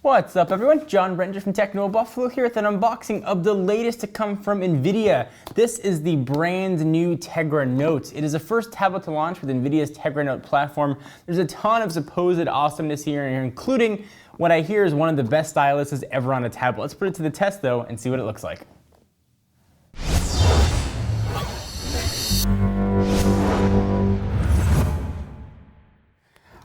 What's up everyone, John Brenner from Techno Buffalo here with an unboxing of the latest to come from NVIDIA. This is the brand new Tegra Note. It is the first tablet to launch with NVIDIA's Tegra Note platform. There's a ton of supposed awesomeness here, including what I hear is one of the best styluses ever on a tablet. Let's put it to the test though and see what it looks like.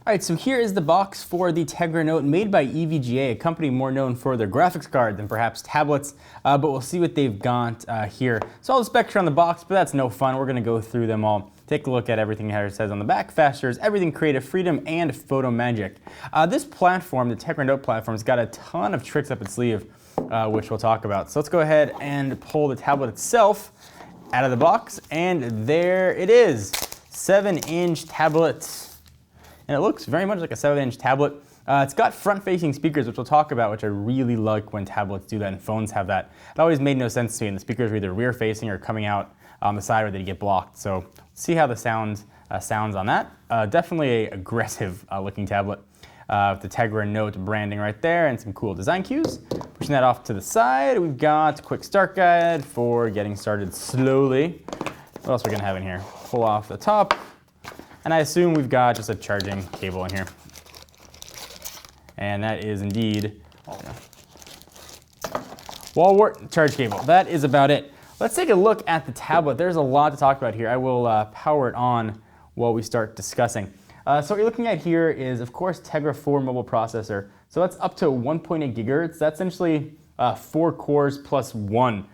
Alright, so here is the box for the Tegra Note made by EVGA, a company more known for their graphics card than perhaps tablets, but we'll see what they've got here. So all the specs are on the box, but that's no fun. We're going to go through them all. Take a look at everything it says on the back. Faster is everything, creative freedom, and photo magic. This platform, the Tegra Note platform, has got a ton of tricks up its sleeve, which we'll talk about. So let's go ahead and pull the tablet itself out of the box, and there it is, 7-inch tablet. And it looks very much like a 7-inch tablet. It's got front-facing speakers, which we'll talk about, which I really like when tablets do that and phones have that. It always made no sense to me, and the speakers are either rear-facing or coming out on the side where they get blocked. So let's see how the sounds on that. Definitely an aggressive looking tablet with the Tegra Note branding right there and some cool design cues. Pushing that off to the side, we've got a quick start guide for getting started slowly. What else are we gonna have in here? Pull off the top. And I assume we've got just a charging cable in here. And that is indeed wall wart charge cable. That is about it. Let's take a look at the tablet. There's a lot to talk about here. I will power it on while we start discussing. So what you're looking at here is, of course, Tegra 4 mobile processor. So that's up to 1.8 gigahertz. That's essentially 4 cores plus 1.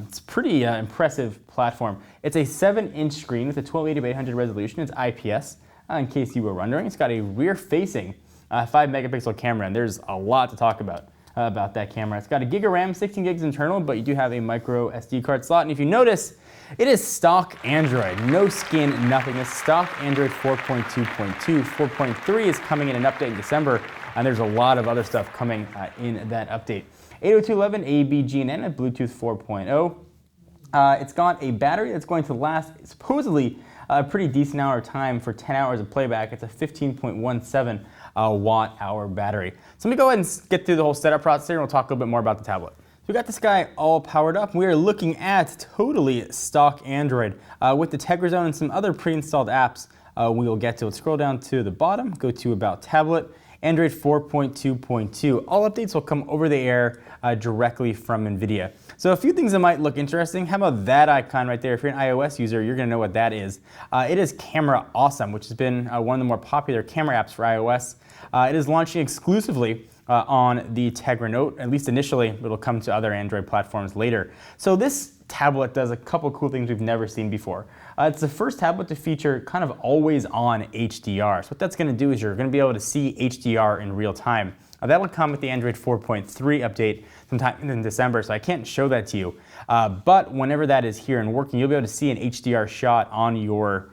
It's a pretty impressive platform. It's a 7-inch screen with a 1280x800 resolution. It's IPS, in case you were wondering. It's got a rear-facing 5-megapixel camera, and there's a lot to talk about that camera. It's got a gig of RAM, 16 gigs internal, but you do have a micro SD card slot. And if you notice, it is stock Android. No skin, nothing. It's stock Android 4.2.2. 4.3 is coming in an update in December, and there's a lot of other stuff coming in that update. 802.11 ABGNN at Bluetooth 4.0. It's got a battery that's going to last supposedly a pretty decent amount of time for 10 hours of playback. It's a 15.17 watt-hour battery. So let me go ahead and get through the whole setup process here, and we'll talk a little bit more about the tablet. So we got this guy all powered up. We are looking at totally stock Android with the Tegra Zone and some other pre-installed apps we will get to. Let's scroll down to the bottom, go to About Tablet. Android 4.2.2. All updates will come over the air directly from NVIDIA. So a few things that might look interesting. How about that icon right there? If you're an iOS user, you're going to know what that is. It is Camera Awesome, which has been one of the more popular camera apps for iOS. It is launching exclusively on the Tegra Note, at least initially. It'll come to other Android platforms later. So this tablet does a couple cool things we've never seen before. It's the first tablet to feature kind of always-on HDR. So what that's going to do is you're going to be able to see HDR in real time. That will come with the Android 4.3 update sometime in December, so I can't show that to you. But whenever that is here and working, you'll be able to see an HDR shot on your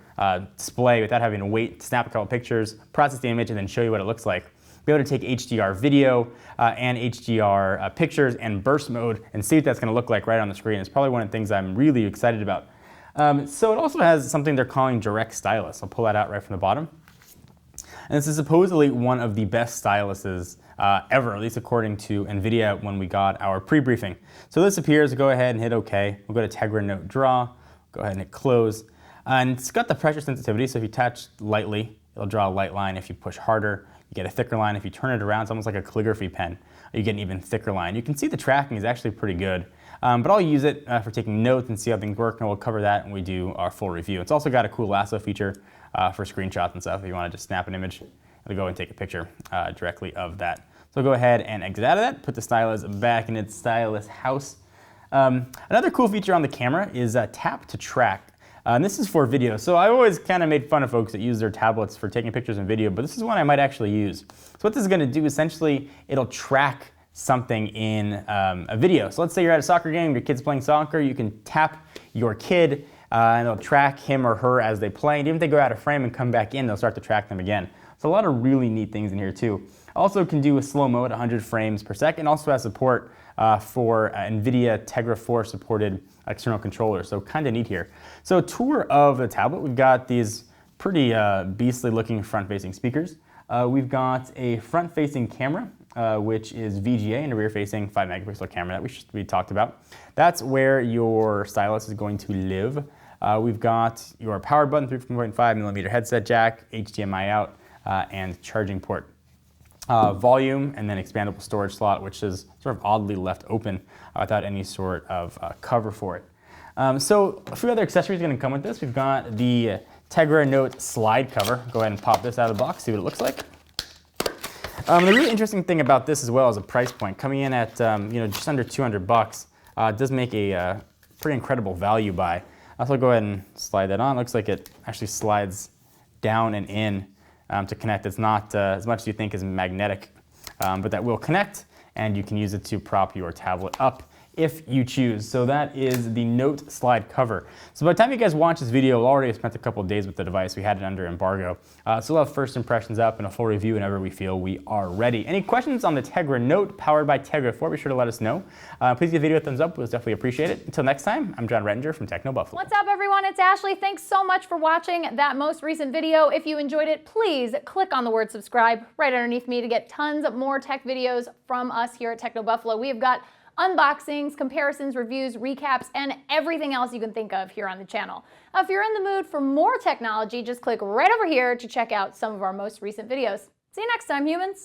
display without having to wait to snap a couple pictures, process the image, and then show you what it looks like. Be able to take HDR video and HDR pictures and burst mode and see what that's going to look like right on the screen. It's probably one of the things I'm really excited about. So it also has something they're calling direct stylus. I'll pull that out right from the bottom. And this is supposedly one of the best styluses ever, at least according to NVIDIA when we got our pre-briefing. So this appears, go ahead and hit OK. We'll go to Tegra Note Draw, go ahead and hit close. And it's got the pressure sensitivity, so if you touch lightly, it'll draw a light line. If you push harder, you get a thicker line. If you turn it around, it's almost like a calligraphy pen. You get an even thicker line. You can see the tracking is actually pretty good. But I'll use it for taking notes and see how things work, and we'll cover that when we do our full review. It's also got a cool lasso feature for screenshots and stuff if you want to just snap an image and go and take a picture directly of that. So go ahead and exit out of that, put the stylus back in its stylus house. Another cool feature on the camera is tap to track. And this is for video. So I always kind of made fun of folks that use their tablets for taking pictures and video, but this is one I might actually use. So what this is going to do, essentially, it'll track something in a video. So let's say you're at a soccer game, your kid's playing soccer, you can tap your kid and it'll track him or her as they play. And even if they go out of frame and come back in, they'll start to track them again. So a lot of really neat things in here too. Also can do a slow-mo at 100 frames per second. Also has support for NVIDIA Tegra 4 supported external controllers. So kind of neat here. So a tour of the tablet. We've got these pretty beastly looking front-facing speakers. We've got a front-facing camera which is VGA and a rear-facing 5 megapixel camera that we talked about. That's where your stylus is going to live. We've got your power button, 3.5 millimeter headset jack, HDMI out, and charging port. Volume, and then expandable storage slot, which is sort of oddly left open without any sort of cover for it. So a few other accessories are going to come with this. We've got the Tegra Note slide cover. Go ahead and pop this out of the box, see what it looks like. The really interesting thing about this as well is the price point. Coming in at just under $200, it does make a pretty incredible value buy. So I'll go ahead and slide that on. Looks like it actually slides down and in to connect. It's not as much as you think is magnetic, but that will connect, and you can use it to prop your tablet up if you choose. So that is the Note slide cover. So by the time you guys watch this video, we'll already have spent a couple of days with the device. We had it under embargo. So we'll have first impressions up and a full review whenever we feel we are ready. Any questions on the Tegra Note powered by Tegra 4, be sure to let us know. Please give the video a thumbs up. We'll definitely appreciate it. Until next time, I'm John Rettinger from Techno Buffalo. What's up, everyone? It's Ashley. Thanks so much for watching that most recent video. If you enjoyed it, please click on the word subscribe right underneath me to get tons more tech videos from us here at Techno Buffalo. We have got unboxings, comparisons, reviews, recaps, and everything else you can think of here on the channel. If you're in the mood for more technology, just click right over here to check out some of our most recent videos. See you next time, humans.